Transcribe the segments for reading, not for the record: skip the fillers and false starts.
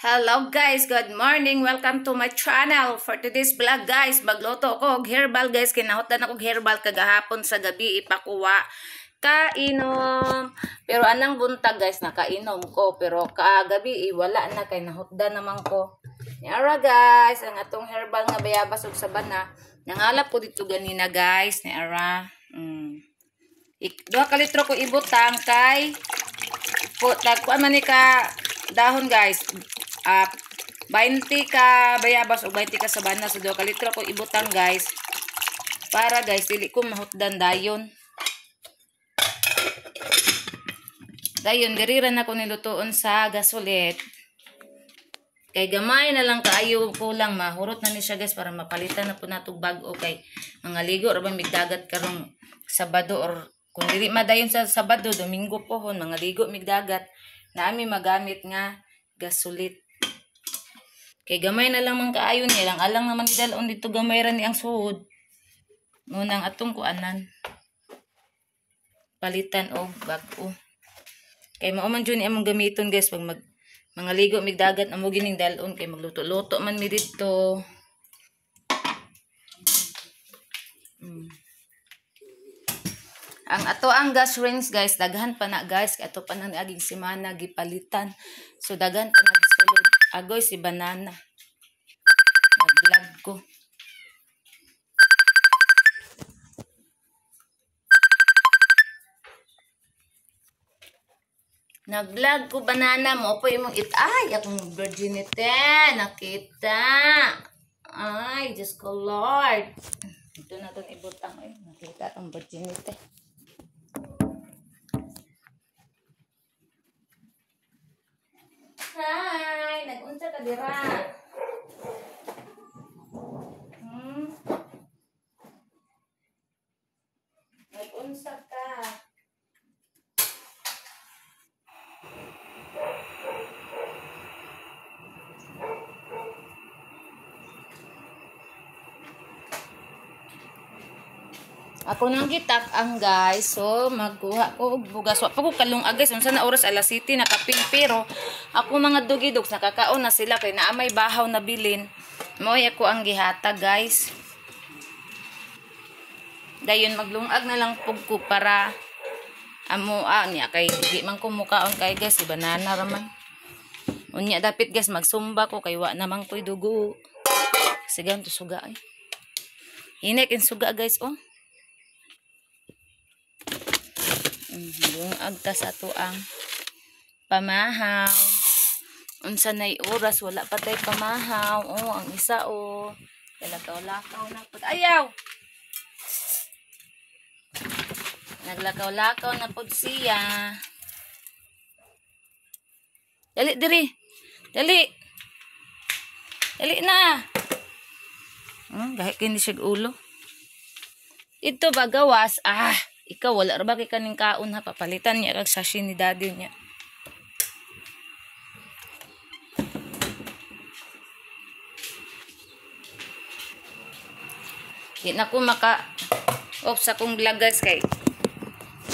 Hello guys, good morning. Welcome to my channel. For today's vlog guys, magluto ko og herbal guys. Kinahutan ako og herbal kagahapon sa gabi ipakuha. Kainom. Pero anang buntag guys, nakainom ko. Pero kagabi wala na kay nahutdan naman ko. Niara guys, ang atong herbal nga bayabas ug sabana. Nangalap ko dito ganina guys, niara. Duha ka litro ko ibutang kay tagkuan man ni ka dahon guys. 20 ka bayabas o 20 ka sabana, so 2 ka litro ko ibutang guys para guys dili ko mahutdan dayon diriran ako nilutoon sa gasulit kay gamay na lang kaayo kulang mahurot na ni siya guys para mapalitan na po natong bag-o kay mga ligo ra ba migdagat karong Sabado or kung dili madayon sa Sabado Domingo pohon mga ligo migdagat na ami magamit nga gasulit. Kay gamay na lang man kaayo niya lang alang naman idalon dito gamay ra ni ang suod. Ngunang atong kuanan. Palitan og bag-o. Kay mao man jud ni among gamiton guys pag mga ligo migdagat amo gining dalon kay magluto-luto man mi didto. Ang ato ang gas rings guys daghan pa na guys kay ato pa nang aging semana gipalitan. So daghan pa nagsulod. Agoy si banana. Nag-vlog ko. Nag-vlog ko banana mo po imong ay akong virginity nakita. Ay, Diyos ko Lord. Ito na itong ibutang ay nakita ang virginity. Hi, nag-unsa ka dira? Nag-unsa ka? Ako nang gitak ang guys, so magkuha ko og bugas. Wa pa ko kalungag guys, unsa na oras alas 7 nakapil pero ako mga dugidogs nakakaon na sila kay naamay bahaw na bilin. Moy ako ang gihata guys. Dayon maglungag na lang pug ko para amo niya kay di man ko mukaon kay guys, si banana raman. Unya dapat guys magsumba ko kay wa naman ko'y dugo. Sigan to suga ay. Inek in suga guys oh. Yung agtas ato ang pamahaw. Unsa nay oras wala pa tay pamahaw. Oh, ang isa oh. Lakaw-lakaw na pud. Ayaw. Naglakaw-lakaw na pud siya. Dali diri. Dali. Dali na. Dahil kini siya ulo. Ito ba gawas? Ikaw wala ra ba kay kaning kaon ha papalitan niya kag sashi ni daddy niya. Di na ko maka off sa kong vlog guys kay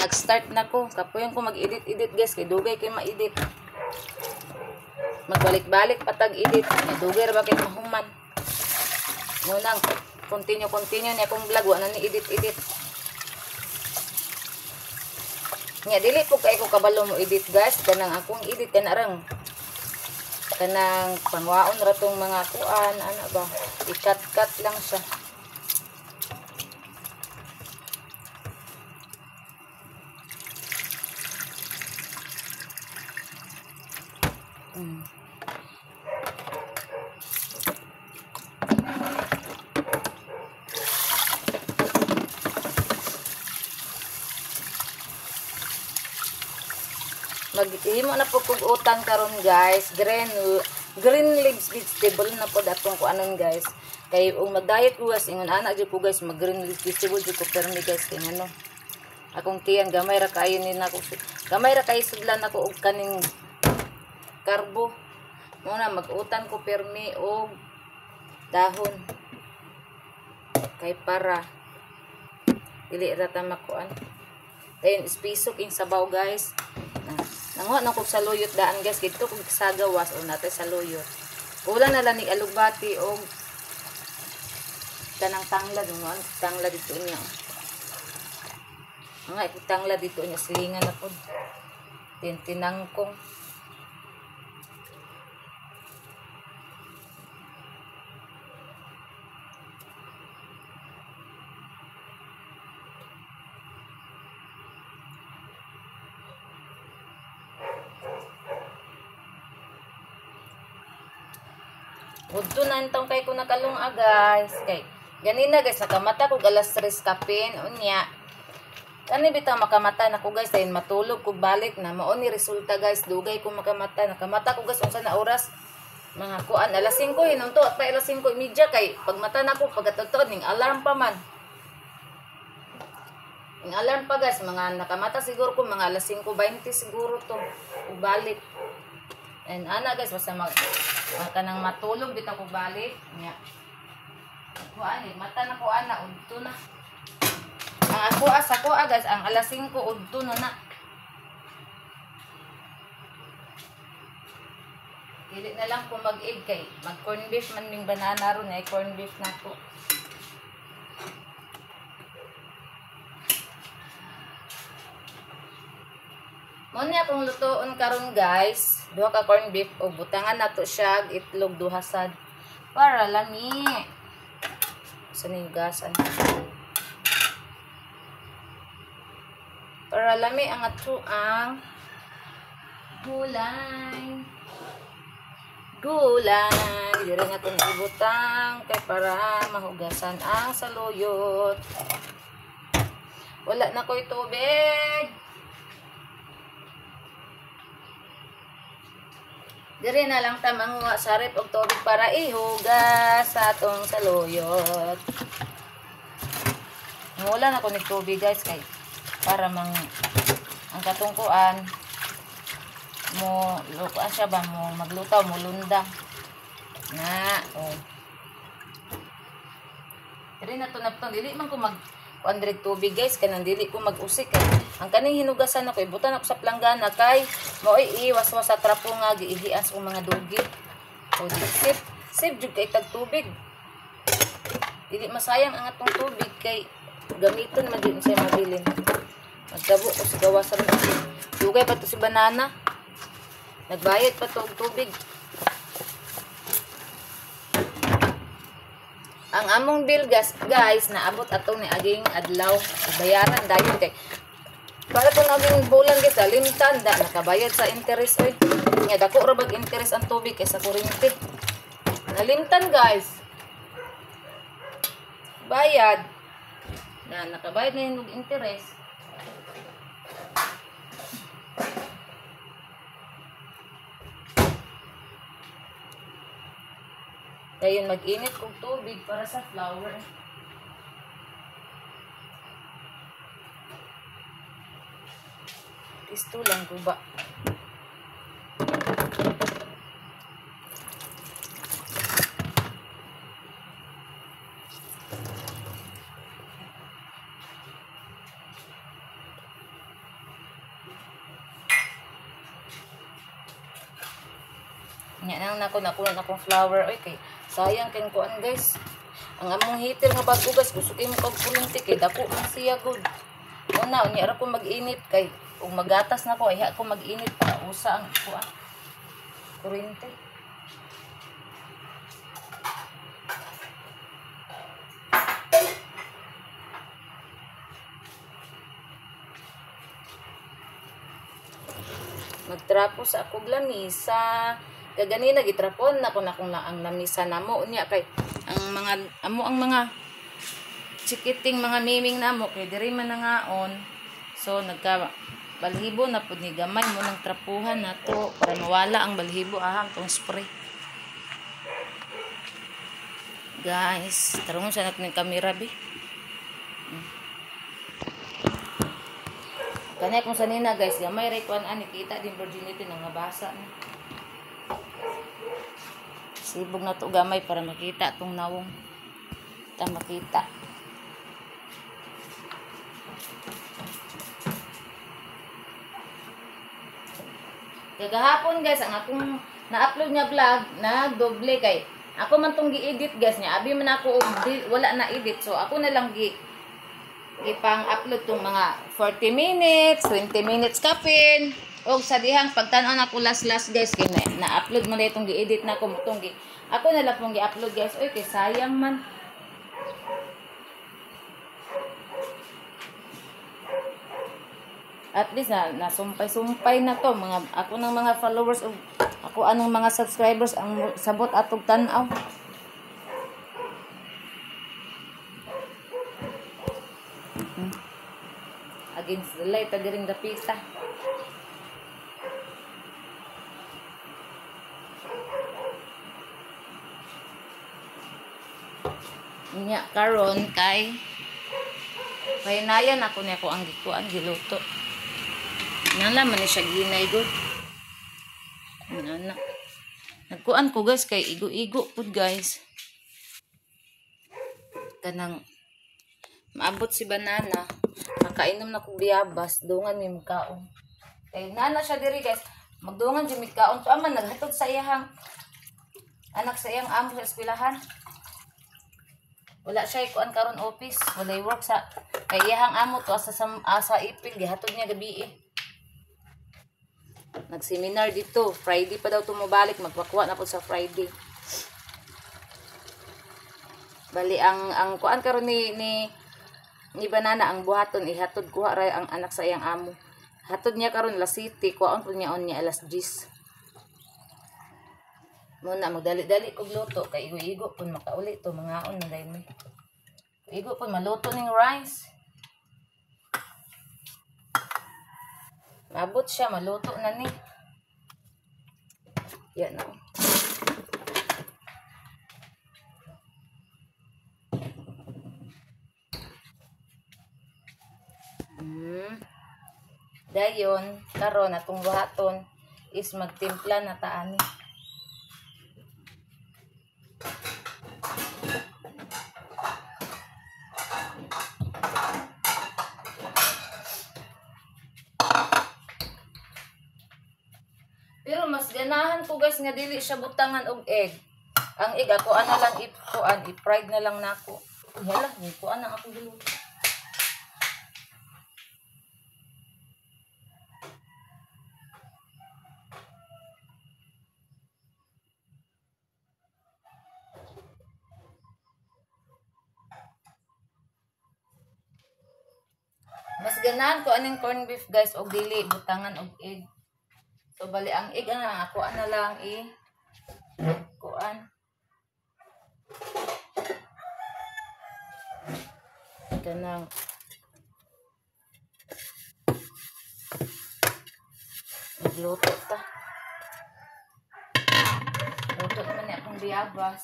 nag-start na ko. Kapuyon ko mag-edit guys kay dugay kay ma-edit. Magbalik-balik patag edit. Dugay ra ba kay mahuman. Ngunang continue niya kong vlog wa na ni edit. Nya dili po kay ko kabalo mo edit guys kanang akong edit kanang pangwaon ra tong mga kuan ana ba i-cut lang siya. Maghimo na po kog utang karon guys, green leaves vegetable na po datong ko anon guys. Kay mag-diet ko guys ingon ana jud ko guys mag green leaves vegetable jud ko permi guys kay ngano. Akong tiyan gamay ra kayo ni nako. Gamay ra kay sudlan ako og kaning karbo. Muna mag-utang ko permi og dahon. Kay para dili ra ta makuan. Then ispisok ing sabaw guys. Nanguha na kog saluyot daan guys. Dito kog sa gawas o natay saluyot. Ulan na lang ni alugbati o kanang tanglad. Tanglad dito niya. Mga tanglad dito niya. Silingan na po. Tintinangkong. Udto na intong kay ko nakalunga guys. Kay ganina guys nakamata ko alas 3 kapin unya. Kani bitaw makamata na ko guys dayon matulog ko balik na mao ni resulta guys dugay ko makamata ko guys unsa na oras mga kuan alas 5 hinunto at pa alas 5:30 kay pagmata na ko pagkatotoo ning alarm pa man. Ning alarm pa guys mga nakamata siguro ko mga alas 5:20 siguro to balik. And ana guys basta kanang matulog bitaw ko balik nya. Kuan mata na ko ana udto na. Ang ako guys ang alas 5 udto na. Dili na lang ko mag-egg kay mag corn beef man ning banana ron ay corn beef na ko. Muna akong lutoon karon guys. Duha ka corn beef o butangan nato siya itlog duha sad para lami. Sa nigasan. Para lami ang ato ang gulay. Diri na itong ibutang kay para mahugasan ang saluyot. Wala na ko'y tubig. Diri na lang ta manguha sarip og tubig para ihugas sa atong saluyot. Wala na ko ni tubig guys kay para ang katungkuan mo lukuan siya ba mo maglutaw mo lunda na diri na to naptong dili man ko mag 100 tubig guys kanang dili ko mag-usik kay ang kaning hinugasan ako ibutan ako sa planggana kay mao iwas-was sa trapo nga giihias og mga dugi o di sip jud kay tag tubig dili masayang ang atong tubig kay gamiton man din siya mabilin magdabo ko sa gawasan dugay pa to si banana nagbayad pa to og tubig. Ang among bill guys naabot atong ni aging adlaw bayaran dayon kay para kung aging bulan guys limtan da nakabayad sa interest oy nya dako ra bag interest ang tubig kaysa kuryente nalimtan guys bayad na nakabayad na yung interest. Dayon mag-init kog tubig para sa flour. Isto lang ko ba? Nya nang nakuha na akong flour oy kay sayang kay kuan guys. Ang among heater nga bago guys kusukin mo kag kuryente kay dako man siya good. Una unya ra ko mag-init kay ug magatas na ko ay ko mag-init para usa ang kuan kuryente. Magtrapo sa akong lamisa. Kagani nagitrapon na ko na kung ang lamisa namo unya kay ang mga chikiting mga miming namo kay diri man nangaon. So nagka balhibo na pud ni gamay mo nang trapuhan nato para mawala ang balhibo ahang tong spray. Guys, tarong sa natin ng camera bi. Kanya kung sanina guys, gamay ray kuan ani kita din virginity nang nabasa na. Sibog na to gamay para makita tong nawong. Ta makita. Kagahapon guys, ang akong na-upload nga vlog na doble kay ako man tong gi-edit guys niya. Abi man ako wala na edit. So ako na lang ipang-upload tong mga 40 minutes, 20 minutes kapin. Og sa dihang pagtan-on ako last guys kay na-upload man itong gi-edit na ko tong ako na lang pong gi-upload guys. Oy kay sayang man. At least nasumpay-sumpay na to mga ako ng mga followers o ako anong mga subscribers ang sabot atog tan-aw. Against the light tagiring dapita. Nya karon kay pahinayan ako niya ko ang gikuan giluto. Nala man ni siya ginay good. Nana. Nagkuan ko guys kay igo-igo pud guys. Kanang maabot si banana, makainom na kog biyabas, dungan mi mikaon. Kay nana siya diri guys, magdungan si mikaon to aman naghatod sa iyang anak sa iyang amo sa eskwelahan. Wala siya ikuan karon office, wala work sa kay iyang amo to asa ipil gihatod niya gabi eh. Nag-seminar dito. Friday pa daw tumubalik. Magpakuha na po sa Friday. Bali, ang kuan karon ni Banana, ang buhaton, ihatod kuha ray ang anak sa iyang amo. Hatod niya karon la city. Kuhaan po niya on niya alas 10. Muna, magdali-dali kog luto. Kay igo-igo po makauli to. Mga on na dahil igo po maluto ng rice. Mabot siya, maluto na ni. Yan na. Dayon, karon atong buhaton is magtimpla na taani. Pero mas ganahan ko guys nga dili siya butangan og egg. Ang egg ako ana lang i-fried na lang nako. Hala, ko ana ako giluto. Mas ganahan ko aning corned beef guys og dili butangan og egg. So bali ang egg ana ako ana lang kuan. Kanang magluto ta. Luto naman niya akong biyabas.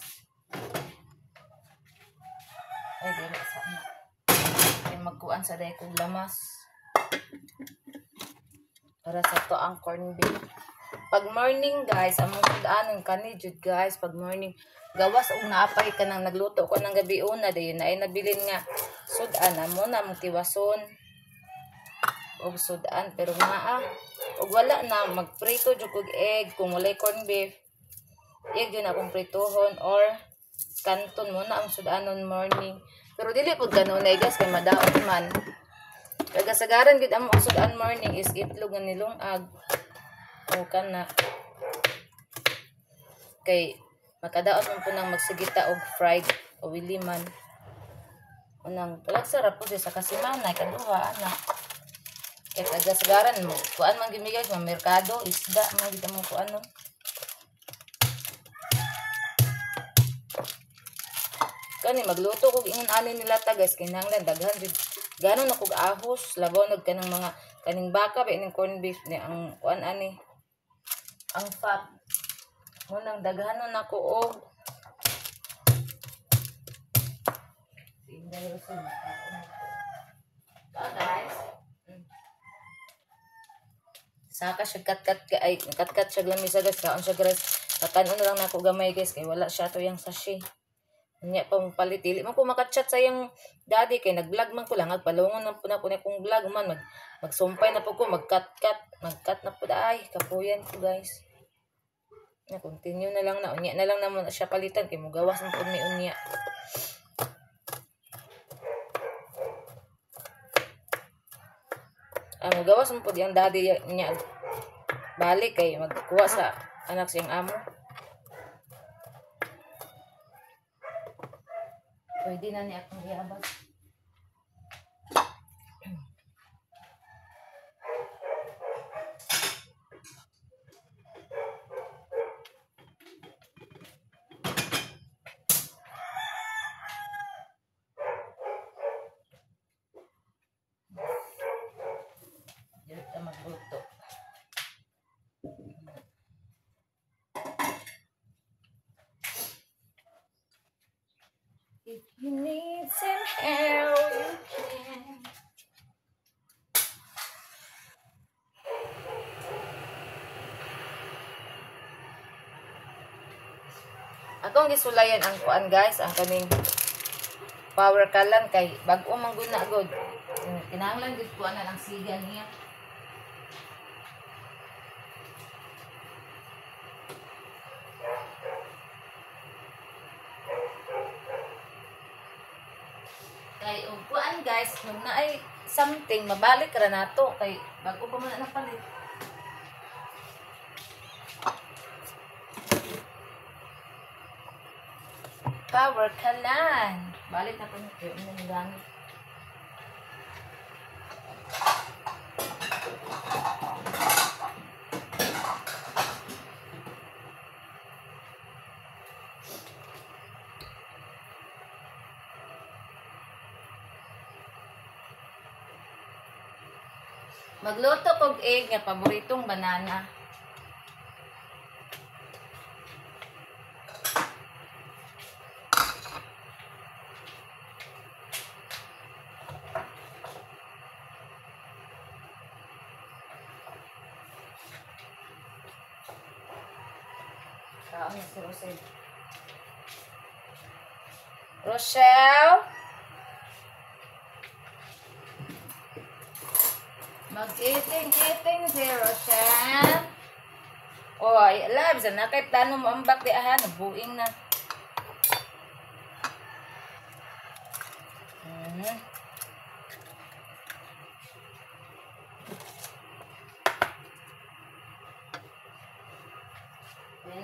Ay, dili sa na. Ay, magkuan sa dahi kong lamas. Para sa to ang corned beef. Pag morning guys, among sudanon kani jud guys, pag morning gawas og naapay ka nang nagluto ko nang gabi una dayon na ay nabilin nga sudan amo na mong tiwason og sudan pero nga og wala na magprito jud og egg kung walay corned beef. Egg yun akong prituhon or kanton mo na ang sudanon morning. Pero dili pud kanunay guys kay madaot man. Kagasagaran gid amo ang sudan morning is itlog nga nilungag. O kana kay makadaot man po nang magsigita og fried o wiliman. Unang talag sarap po siya sa kasimanay kaduha ana. Kay kagasagaran mo kuan man gimigay sa merkado isda man gid mo kuan no. Kani magluto kog ingon ani nila ta guys kinahanglan daghan jud ganon ako ahos labaw nag kanang mga kaning baka ba ining corned beef ni ang kuan ani ang fat mo nang daghanon ako og guys saka siya kat-kat siya lamisa guys kaon siya guys kakanon na lang nako gamay guys kay wala siya to yang sachet. Nya pa mong palit dili man ko makachat sa yung daddy kay nag-vlog man ko lang agpalungon na po na ko na kong vlog man magsumpay na po ko magkat na po ay kapuyan ko guys. Na continue na lang na unya na lang naman siya palitan kay mugawas man pud mi unya. Mugawas man pud yung daddy niya balik kay magkuha sa anak siyang amo. Pwede na ni akong iabas. Diyan ka magluto. If you need some help, you can. Akong gisulayan ang kuan guys, ang kaning power kalan kay bag-o man gud na gud. Kinahanglan gud kuan na lang siga niya. Kay og kuan guys, nung naay something mabalik ra nato kay bag-o pa man na palit. Power kalan. Balik na po yung gamit. Magluto kog egg nga paboritong banana. Kaon si Rosel. Rochelle? Mag-eating si Rochelle. Oh, ay alam, sana kay plano mo ambak di aha, nabuing na.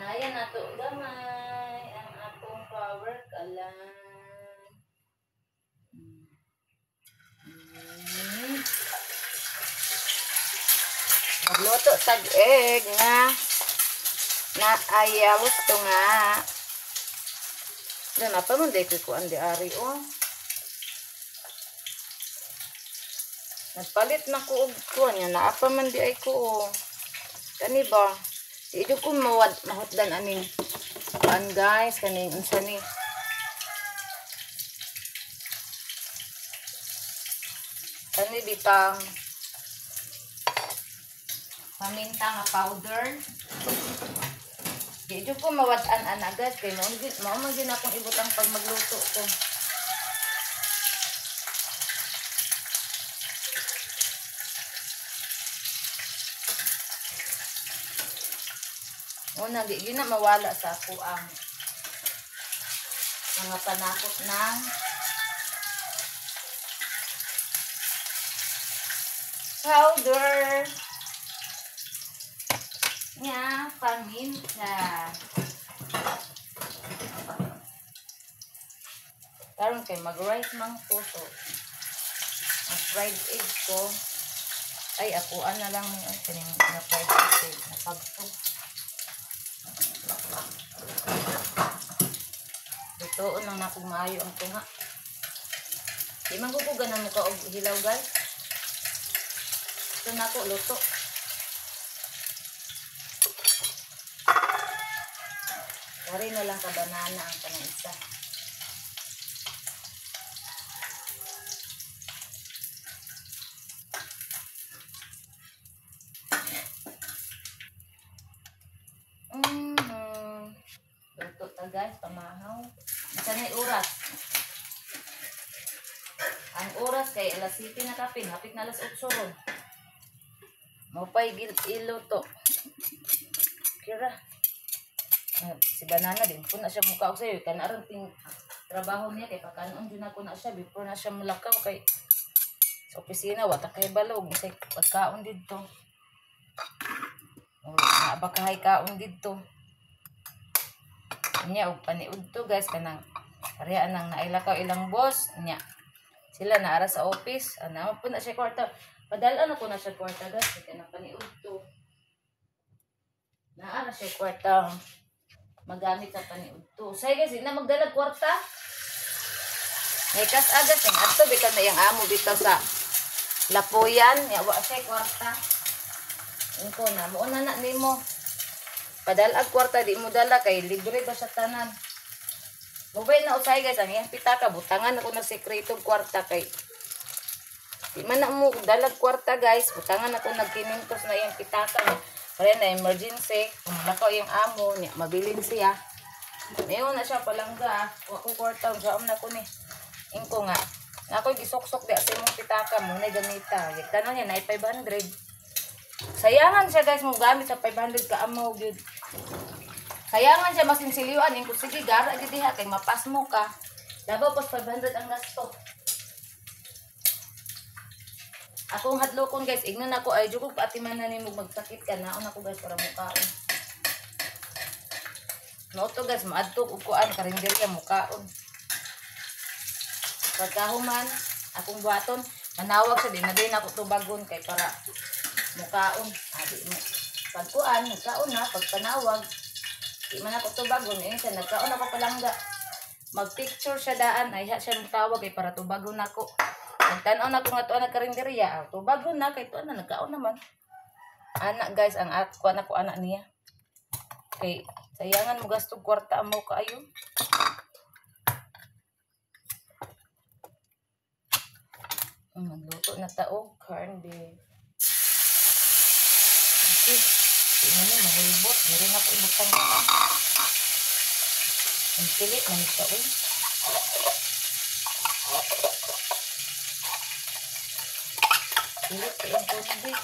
Ayan na to gamay ang atong power kalan. Magluto tag egg na ayaw to nga. Dan apa man day ko ang diari oh. Nagpalit na ko og kuan nya na apa man di ay ko oh. Kani ba? Ito ko mahutdan aning kuan guys kaning unsa ni. Kani bitang paminta nga powder. Dito ko mawad-an agad kay mao man din akong ibutang pag magluto ko. Una di yun na mawala sa ako ang mga panakot ng powder nga paminta. Karon kay mag-rice mang puso. Ang fried egg ko ay akuan na lang ni kining na fried egg na pagto. Lutoon lang na kung maayo ang tunga. Di man ko ganang mukha og hilaw guys. Ito na ko luto. Dari na lang ka banana ang kanang isa. Luto guys, pamahaw. Isa na oras. Ang oras kay alas 7 na kapin, hapit na alas 8 ron. Mapay iluto. Kira. Si Banana din po na siya mukha ko sa'yo. Kanaran ting trabaho niya kay pakanon din ako na siya before na siya mulakaw kay sa opisina wata kay balog say pagkaon didto. Nabakahay kaon didto. Nya og paniud to guys kanang pareha nang nailakaw ilang boss nya. Sila naara sa office, ana po na siya kwarta. Padala ko na siya kwarta guys kay nang paniud to. Naara siya kwarta magamit sa paniud to. Say guys, na magdala kwarta. May kas agas ng ato bikan na yung amo dito sa Lapuyan, yawa siya kwarta. Inko na mo na nimo. Padalag kwarta di mo dala kay libre ba sa tanan. Mobile na usay guys, ang iyang pitaka butangan ako ng sekretong kwarta kay di man na mo dalag kwarta guys, butangan ako nagkinintos na iyang pitaka. Kaya na emergency, kung lakaw yung amo niya, mabilin siya. Mayon na siya palangga, wa ko kwarta, saan na ko ni. Inko nga, ako'y gisok-sok di sa imong pitaka mo na gamita. Tanong niya, na 500. Sayangan siya guys, mo gamit sa 500 ka amaw yun. Sayangan siya masinsiliwan. Inko, sige, gara diha kay mapas mo ka. Labaw pos 500 ang gasto. Akong hadlokon guys, ignan ako ay jugog paatiman na nimo magsakit ka naon ako guys para mukaon. No to guys, maadto og kuan karinderya mukaon. Pagkahuman akong buhaton, manawag sa din ako tubagon kay para mukaon. Abi mo. Pagkuan, mukaon na pagpanawag. Di man ako tubagon eh sa nagkaon ako palangga. Mag-picture siya daan ay siya mutawag kay para tubagon nako. Nagtanaw na ko nga tuwa na karinderya. Tubago na kay tuwa na nagkaon naman. Anak guys, ang kuha na ko anak niya. Kay sayangan mo gastong kwarta mo kaayo. Magluto na tao. Corn beef. Okay. Di na niya mahulbot. Meron ako ibutang na. Ang pilit na nito eh. Pilit ka yung tubig.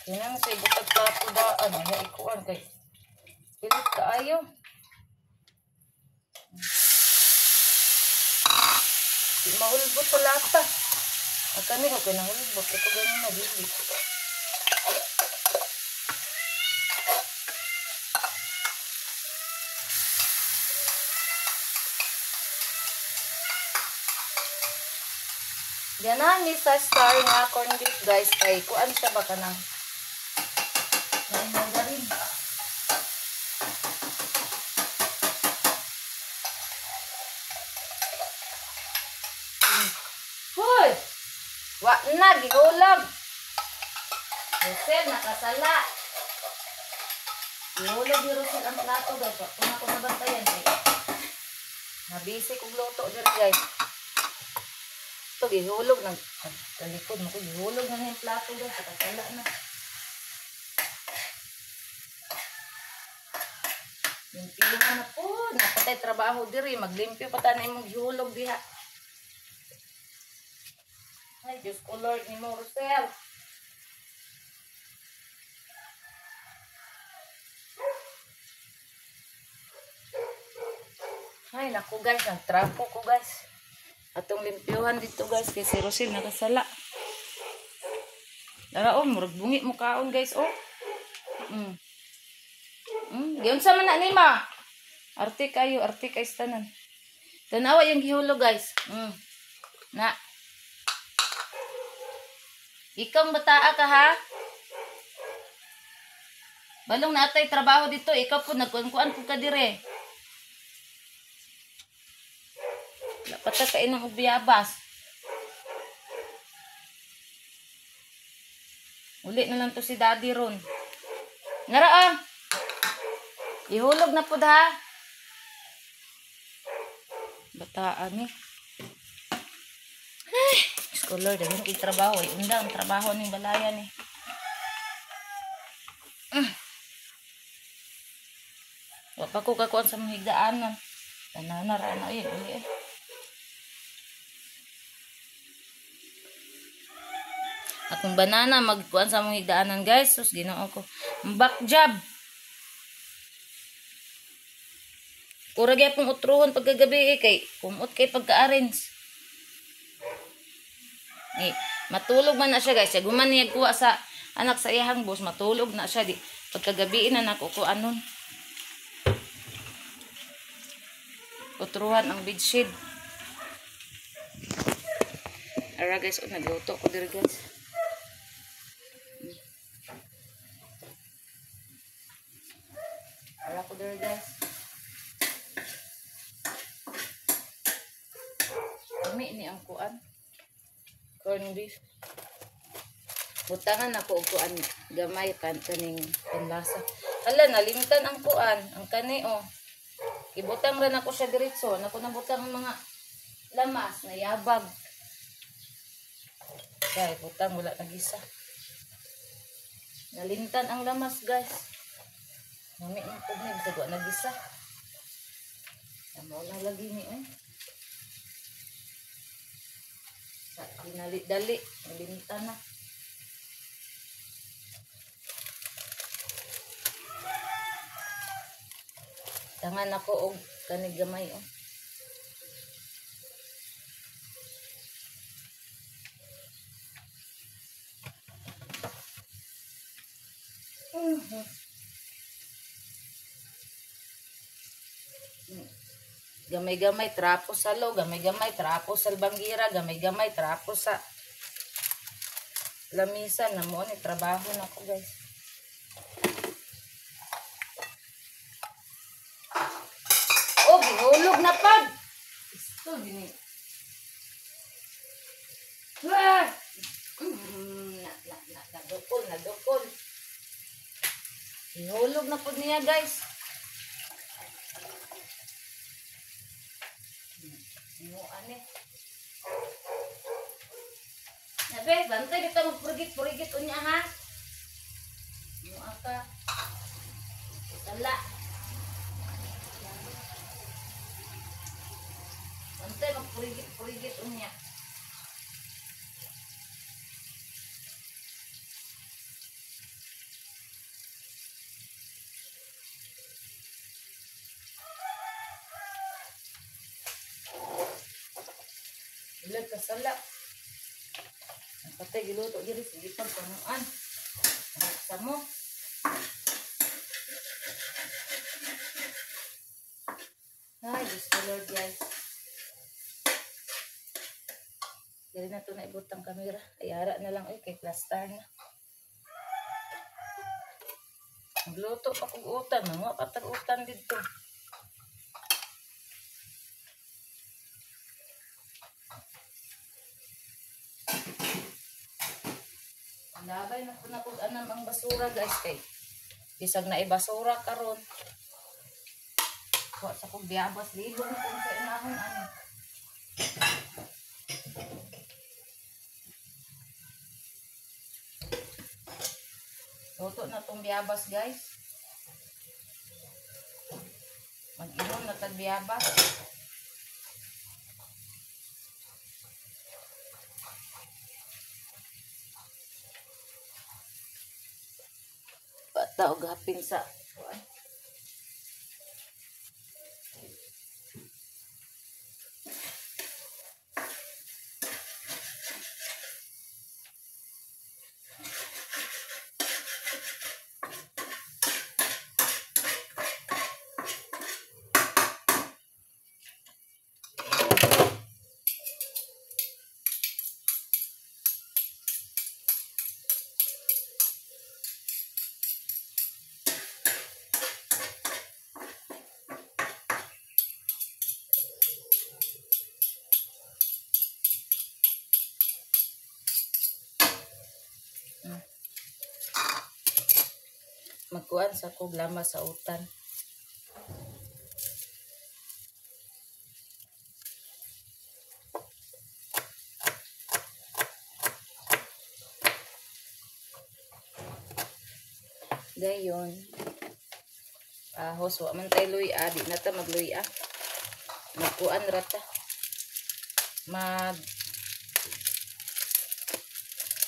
Yan sa ibutag plato daan. Ay, ikuan kay. Pilit ka ayo. Mahulbot ko lata. At kami ko kinahulbot. Ito ganyan na dili. Ganahan ni sa star nga corn beef guys kay kuan siya ba kanang rin. Hoy! Wa na gigulam. Rosel nakasala. Gihulog ni Rosel ang plato guys. Kung ako nabantayan kay nabisi kog luto diri guys. Ito, gihulog ng talikod mo ko. Gihulog na yung plato doon. Kakasala na. Limpyo na po. Napatay trabaho diri. Maglimpyo pa tayo na yung gihulog diha. Ay, Diyos ko Lord ni mo, Rosel. Ay, naku guys. Nagtrapo ko guys. Atong limpyuhan dito guys kay si Rosel nakasala. Dara murag bungi mo kaon guys oh. Giyon sa man na nima. Arte kayo tanan. Tanawa yung gihulog guys. Na. Ikaw bataa ka ha? Balong natay trabaho dito, ikaw po nagkuan ko ka dire. Dapat kain ng ubiyabas. Uli na lang to si daddy ron. Nara ihulog na po ha. Bataan eh. Ay, scholar, dahil yung trabaho. Undang trabaho ng balayan eh. Wa pa ko kakuan sa mga higdaanan. Tanana ra na uli eh. Akong banana magkuan sa mga higdaanan guys. Sus Ginoo ko. Back job. Ura gyapon utruhon pagkagabi kay kumot kay pagka-arrange. Matulog man na siya guys. Siya gumaniyag kuha sa anak sa iyahang boss. Matulog na siya di. Pagkagabi na nakukuanon. Utruhan ang bedsheet. Ara guys, nagluto ko diri guys. Ara ko diri guys. Kami ni ang kuan. Corned beef. Butangan ako og kuan gamay kaning panlasa. Hala nalimtan ang kuan, ang kani oh. Ibutang rin ako siya diretso. Nako nabutang ang mga lamas na yabag. Kaya butang wala nagisa. Nalimtan ang lamas guys. Nami ang tubig sa wala nagisa. Amo lang lagi ni eh. Sa dali, nalimtan na. Tangan ako og kanig gamay oh. Gamay-gamay trapo sa lo, gamay-gamay trapo sa bangira, gamay-gamay trapo sa lamisa na mo ni trabaho na ko guys. Oh, gihulog na pag. Isto gini. Wah! Nadukol. Gihulog na pud niya guys. Mo ane. Sabi, bantay dito magpurigit-purigit unya ha. Mo aka. Tala. Bantay magpurigit-purigit unya. Ilag kasala. Patay giluto diri sa gipang panuan. Sa mo. Ay, Diyos ko Lord guys. Dili na ito na ibutang kamera. Ayara na lang kay plastar na. Magluto pa kong utan. Mga patag-utan dito. Labay na po na po anam ang basura guys kay bisag na ibasura karon. Kuha sa kong biyabas libong na kung sa inahon ano. Luto na itong biyabas guys. Mag-inom na tag biyabas. Bata o gapin sa magkuhan sa kuglama sa utan. Gayon. Ahos, wa man tayo luya. Di na ta magluya. Magkuan rata.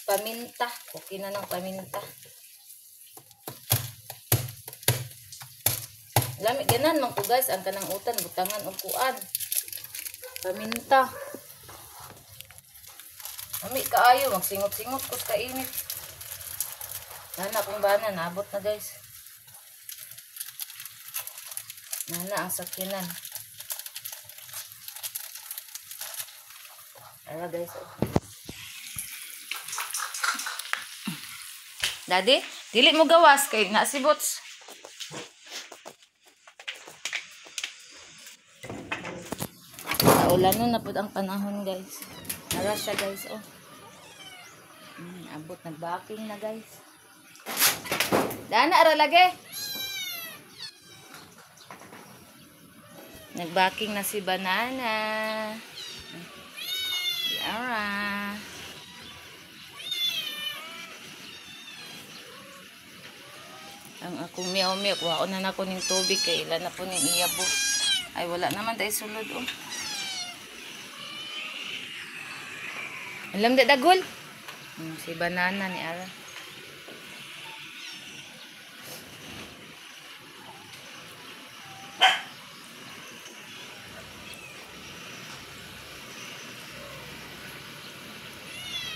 Paminta. Okay na ng paminta. Lami ganan man ko guys. Ang kanang utan. Butangan o kuan. Paminta. Lami kaayo. Magsingot-singot ko sa kainit. Nana kung bana. Naabot na guys. Nana ang sakinan. Ala guys. Daddy, dili mo gawas kay na si Bots. Naulan na pud ang panahon guys. Nara siya guys oh. Abot nagbaking na guys. Dana ara lagi. Nagbaking na si Banana. Yara. Ang akong meow-meow, kuhaon na ko ng tubig kay ilan na po ng iyabo. Ay wala naman tayo sulod oh. Alam da dagol? Si Banana ni Ara.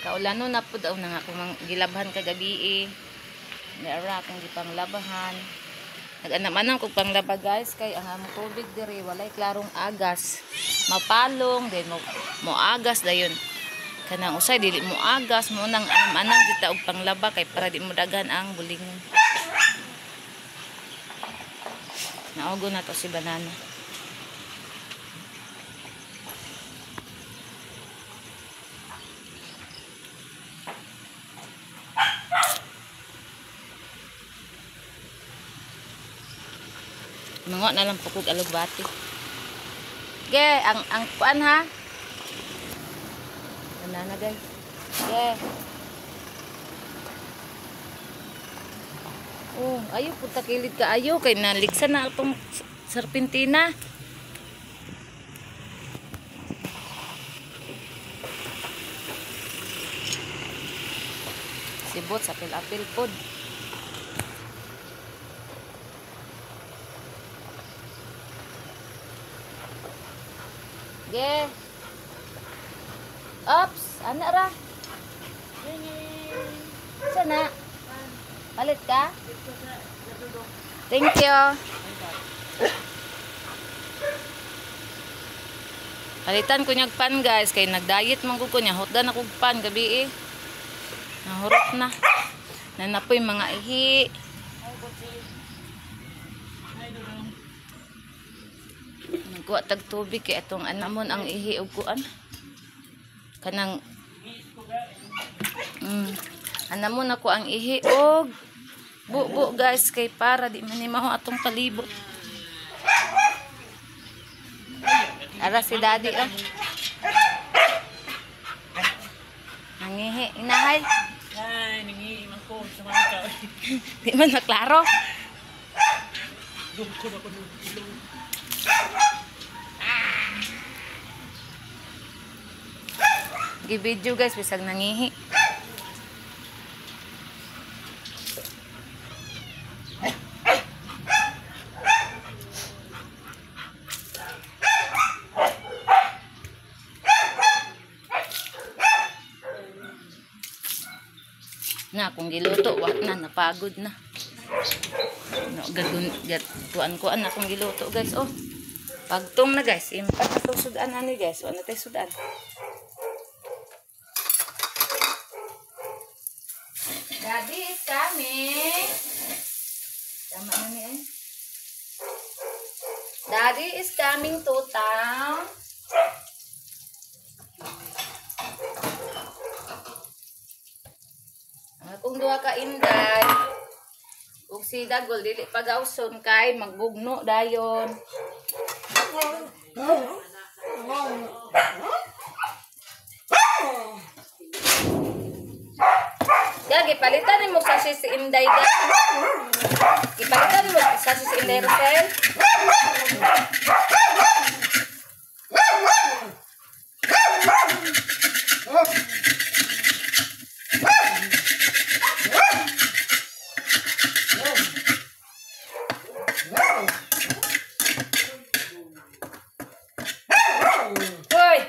Kaulano na po daw na nga kung gilabhan kagabi eh. Nara akong gipanglabahan. Nag-anam-anam kong panglaba guys. Kay ang among tubig diri walay klarong agas. Mapalong. Then mo agas dayon. Kanang usay dili mo agas. Mo nang anam-anam kita og panglaba. Kay para di mo daghan ang bulingon. Naugo na to si Banana. Mango na lang pukog alugbati. Ge, ang kuan ha. Banana guys. Ge. Oh, ayo punta kilid ka ayo kay naligsan na atong serpentina. Sibot sa apil-apil pod. Ge. Ops, ana ra. Sana. Palit ka? Thank you. Palitan ko niyag pan guys kay nag-diet man ko niya. Hotdan ako pan gabi eh. Nahurot na. Nanapoy mga ihi. Nagkuha tag tubig kay atong anamon ang ihi og kuan. Kanang anamon ako ang ihi og buo guys kay para di manimaho atong palibot. Ara si daddy oh. Nangihi inahay. Ay, nangihi man ko sa mga tao. Di man naklaro. Dugko na ko ng ilong. Gi-video guys bisag nangihi. Na kung giluto wa na napagod na. No, tuan-kuan na kung giluto guys oh. Pagtong na guys, impat na itong sudan ani guys. Ano tayo sudan? Daddy is coming. Tama na niya eh. Daddy is coming to town. Kung duha ka inday, ug si Dagol dili pagawson kay magbugno dayon. Gagi, palitan mo sa si Inday ga. Ipalitan mo sa si Inday Rosel. Hoy!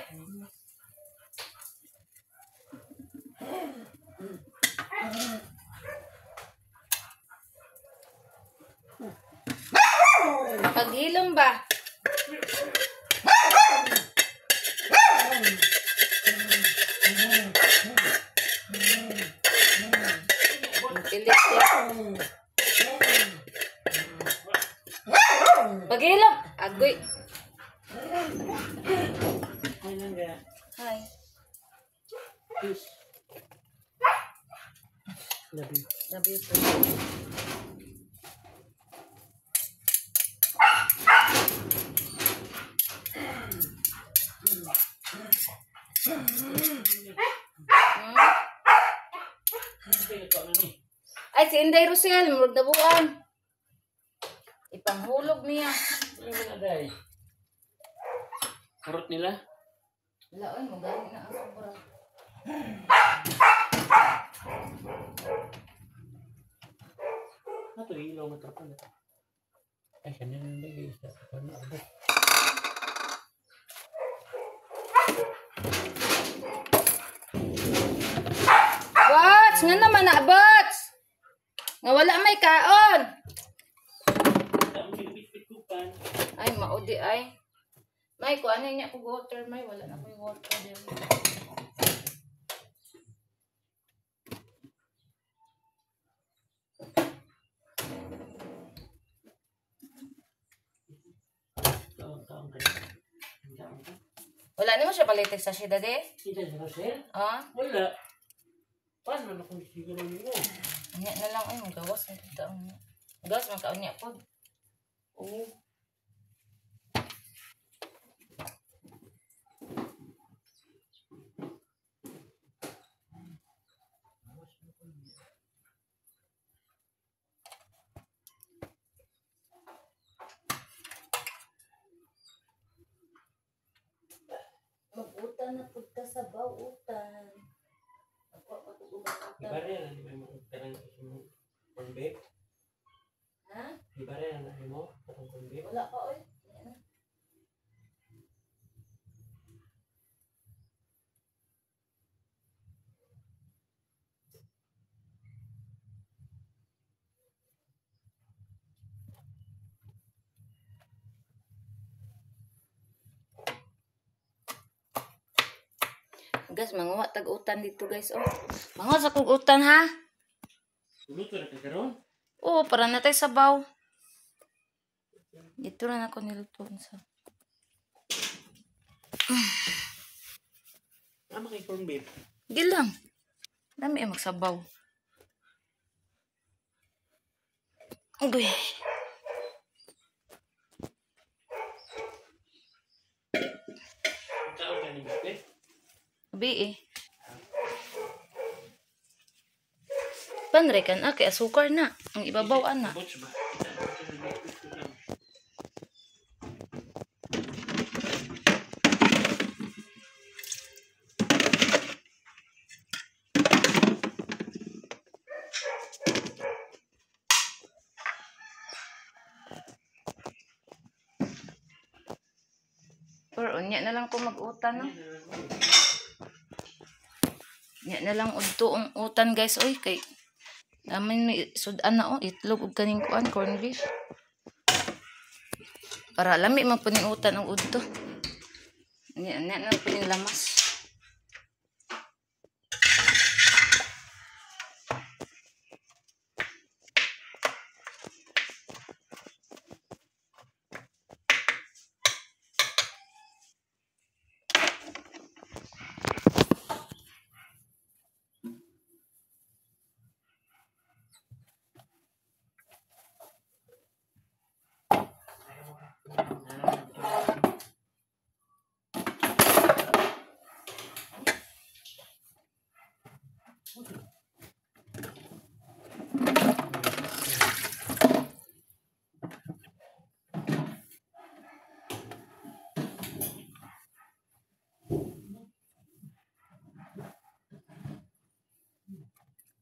Paghilom ba? Pilit siya. Paghilom! Agoy. Ay, nangga. Hi. Peace. Love you. Love you too. Ay, si Inday Rosel, murag dabuan. Ipanghulog niya. Ano mo na, day? Karot nila? Wala, ay, magaling na ang sobra. Ito, ilaw mo trapan na. Ay, siya nila na guys. Ano ako? Bots! Nga naman na, bots! Nga wala may kaon! Ang pinipit ko pa. Ay, maudi ay. May, kuha niya ko water, may. Wala na ko yung water din. Wala naman siya palitik sa siyudad eh. Kita sa Rosel? Ah? Wala. Paano na kung siguro mo? Anya na lang ay, magawas na kita. Gawas, magkaon niya po. Oo. Mag-utan na po ka sa bawutan. Iba rin, may mga parang corned Ha? Iba rin, mo? Parang corned beef? Wala pa, oy. Guys, manguha tag-utan dito guys. Oh, manguha sa kong utan ha. Luto na kagaroon? Oo, para na tayo sabaw. Dito na ako nilutuan sa. Ama kay corned beef? Di lang. Dami ay magsabaw. Agoy. Ang tao ka ng beef? Abi eh. Panrekan kay asukar na. Ang ibabaw ana. Bots ba? Kita mo sa beef ko lang. Or unya na lang ko mag-utan no. Nya na lang udto ang utan guys oy kay namin may sudan na itlog ug kaning kuan corned beef. Para lami man puning utan ang udto. Nya na puning lamas.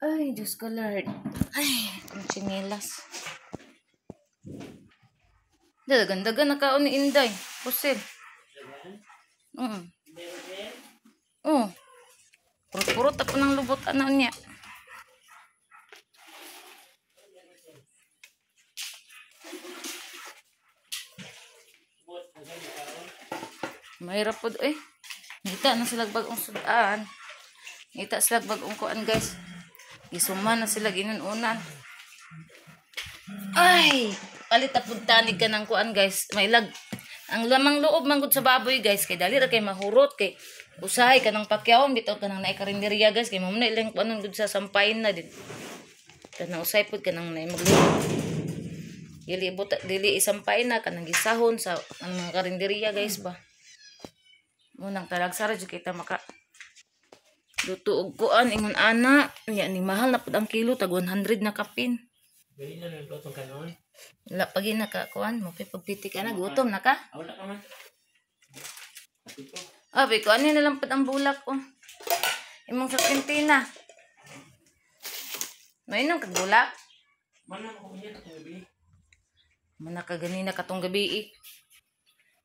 Ay, Diyos ko Lord. Ay, ang chinilas. Dagan-dagan nakaon ni Inday. Pusil. Oh. Purot-purot ako ng lubot ano niya. Mahirap po eh. Ngita na sila bagong sudaan. Ngita sila bagong kuan guys. Isuman na sila ginununan. Ay, palit na puntanig ka ng kuan guys. May lag. Ang lamang loob manggod sa baboy guys. Kay dali ra kay mahurot kay usahay ka ng pakyawon bitaw ka ng naikarinderya guys. Kay mamuna ilang kuan gud sa sampayin na din. Kana usay pud ka ng maglibot. Dili isampayin na ka ng gisahon sa ang mga karinderya guys ba. Munang talagsara jud kita maka luto og kuan ingon ana. Nya ni mahal na pud ang kilo tag 100 na kapin. Gali na lang lutong kanon. Wala pagi nakakuan mo kay pagpiti ka na gutom na ka. Wala ka man. Ito. Abi ko ano na lang pud ang bulak ko. Imong sa kantina. Mainom kag bulak. Mana mo ko niya katong gabi. Mana ka ganina katong gabi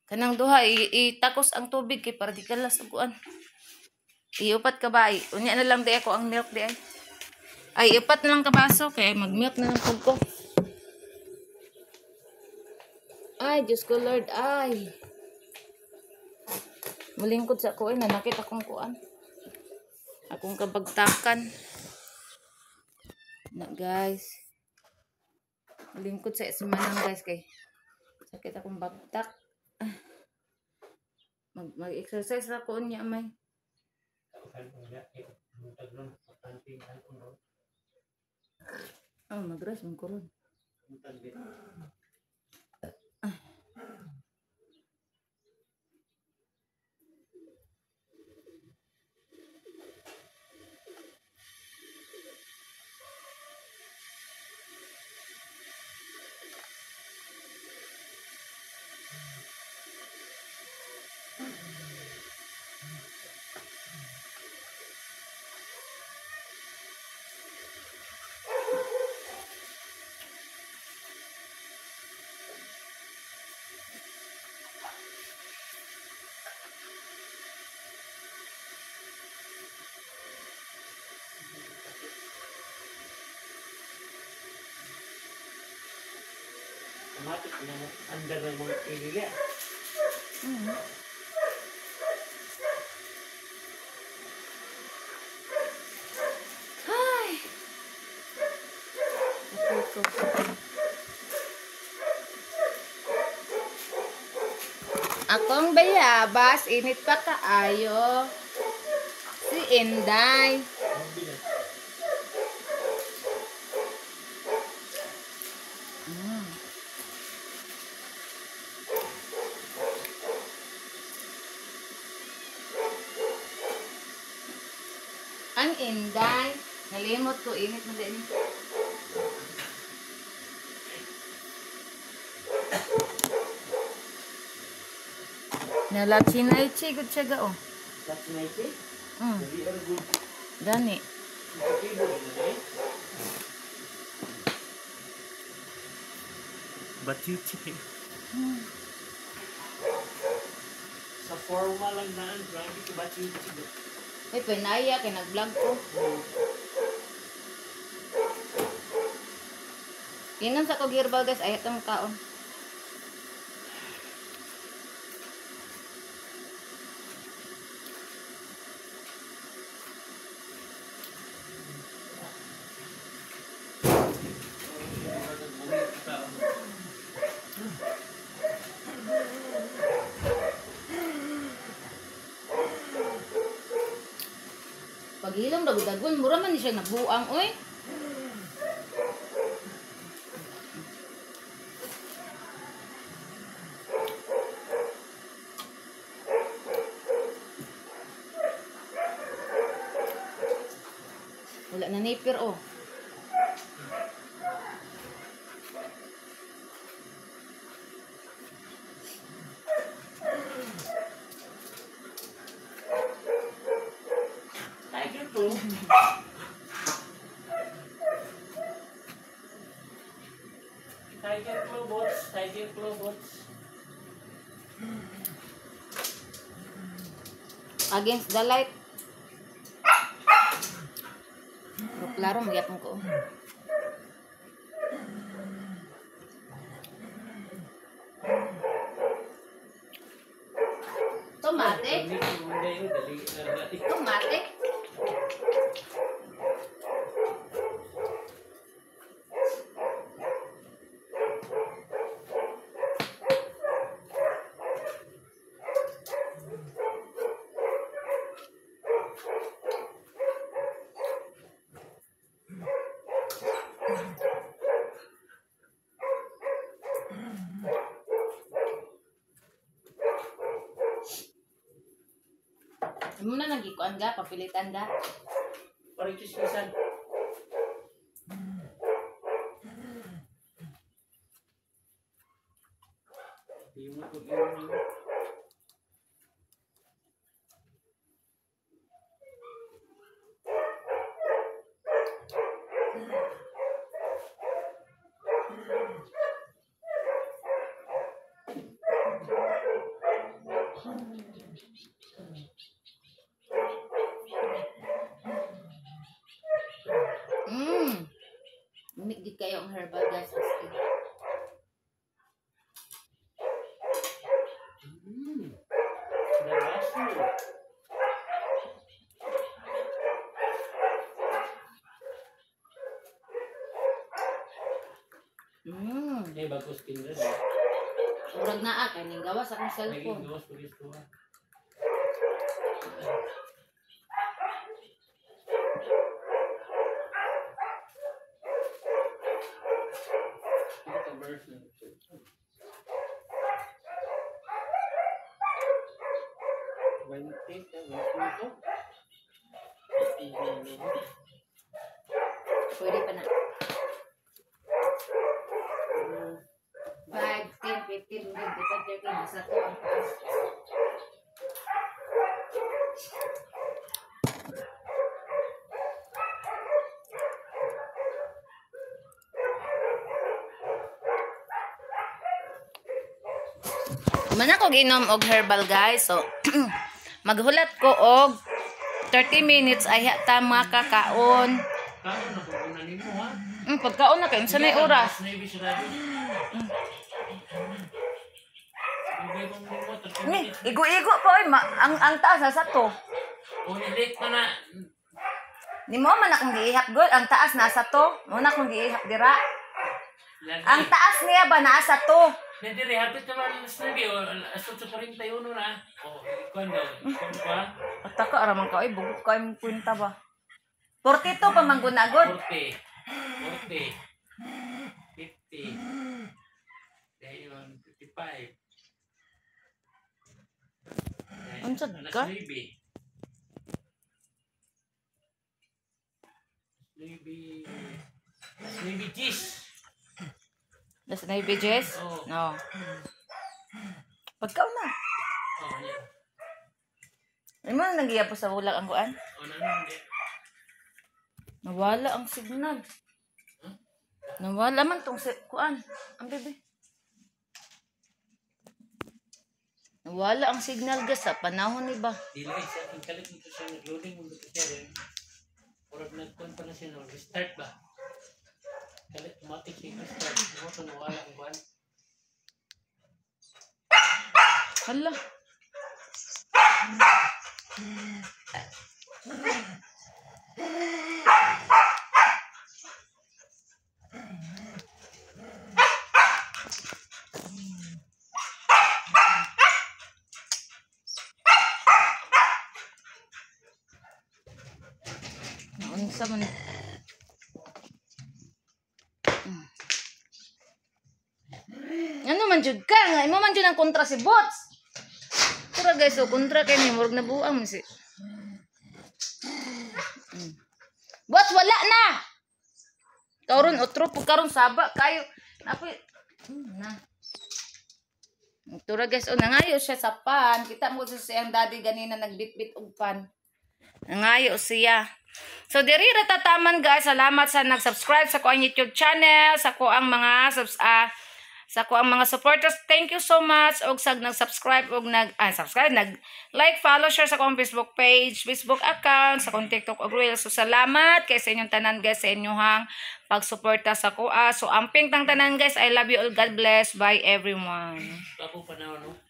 Kanang duha itakos ang tubig kay para di kalas og kuan. Iupat ka ba? Unya na lang di ako ang milk di ay. Ay iupat na lang ka baso kay mag-milk na lang pud ko. Ay, Diyos ko Lord, ay. Mulingkod sa ko na nakita akong kuan. Akong kabagtakan. Na guys. Mulingkod sa simanang guys kay sakit akong bagtak. Mag-exercise ra ko niya may. Oh, mag-rest man ko ron. Automatic na mo under ng mga ilya. Ay. Akong bayabas, init pa kaayo. Si Inday. Ang Inday. Nalimot ko, init mo din. Nalachinay chigod siya ga oh. That's nice eh. Very good. Gani. Batuchi. Sa formal lang naan, grabe ko batuchi. Ay, pinaya kay nag-vlog ko. Inan sa kog-herbal guys, ay itong kaon. Paghilom dagdagon, mura man ni siya nabuang oy. Wala na nipir oh. yung clothes. Against the light. Klaro, magyapon ko. Tomate? Tomate? Muna nagikuan ga, papilitan ga. Parang chismisan. Di mo ko yun. Umigit kayo ang herbal guys. Eh, bagus tinggal. Urag na kay ning gawas akong Lagi cellphone. gawas po dito. Pwede pa na. 5, 10, 15, 20, 30, nasa to ang taas. Man ako ginom og herbal guys. So maghulat ko og 30 minutes ay ta makakaon. Kaon na po na nimo ha. Pagkaon na kayo sa may oras. Igo-igo po ang taas sa to. O nilit pa na. Ni mo man akong giihap good, ang taas nasa to. Mo na akong giihap dira. Ang taas niya ba nasa to? Hindi rin, hapit naman sa nabi, o asot sa 41 na. O, ikuan daw. Ikuan pa. At ka, araman ka, ay, bugok ka yung kwenta ba? 42 pa manggunagod. 40. 40. 50. Dahil 55. Ang sad ka? Maybe cheese. Das na yung BJS? Oo. No. Pagkaon na. Oh, yan. Ay mo na nagiya po sa bulag ang kuan? O, hindi. Nawala ang signal. Nawala man tong kuan. Ang bebe. Nawala ang signal gas sa panahon ni ba? Delay siya. Ang kalit nito siya nag-loading mo dito siya rin. Or nag-con pa na siya. Restart ba? Kalit automatic siya restart. Mo ito nawala ang kuan. Hala. Unsa man ano man jud ka nga imo man jud ang kontra si bots. Tara guys, so kontra kay ni murag nabuang man si. Bots wala na. Karon otro pug karon saba kayo. Napoy na. Tara guys, o nangayo siya sa pan. Kita mo sa siyang daddy ganina nagbitbit og pan. Nangayo siya. So diri ra tataman guys, salamat sa nag-subscribe sa ko ang YouTube channel, sa ko ang mga sa ko ang mga supporters. Thank you so much og sag nag-subscribe og nag-like, follow, share sa akong Facebook page, Facebook account, sa akong TikTok og Reels. So salamat kay sa inyong tanan guys sa inyong pagsuporta sa ko. So amping tang tanan guys. I love you all. God bless. Bye everyone. Ako pa na, no?